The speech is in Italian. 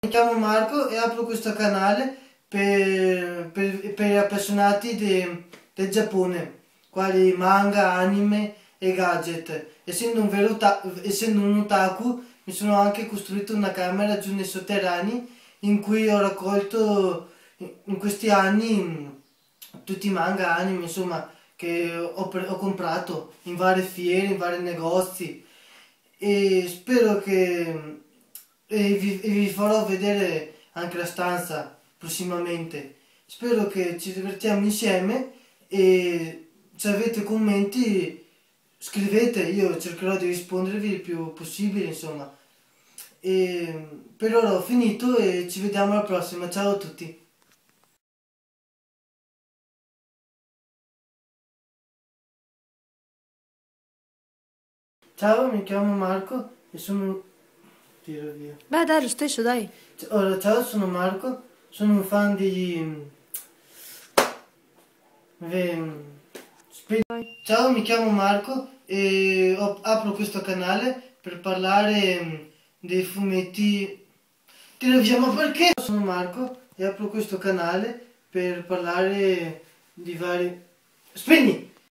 Mi chiamo Marco e apro questo canale per gli appassionati del Giappone, quali manga, anime e gadget. Essendo un otaku, mi sono anche costruito una camera giù nei sotterranei in cui ho raccolto in questi anni tutti i manga, anime, insomma, che ho comprato in varie fiere, in vari negozi e spero che vi farò vedere anche la stanza prossimamente. Spero che ci divertiamo insieme e se avete commenti scrivete, io cercherò di rispondervi il più possibile, insomma. E per ora ho finito e ci vediamo alla prossima. Ciao a tutti. Ciao, mi chiamo Marco e sono... Tiro via. Beh, dai, lo stesso, dai. Allora, ciao, sono Marco, sono un fan di... Ciao, mi chiamo Marco e apro questo canale per parlare dei fumetti... Tiro via, ma perché? Sono Marco e apro questo canale per parlare di vari... Spegni!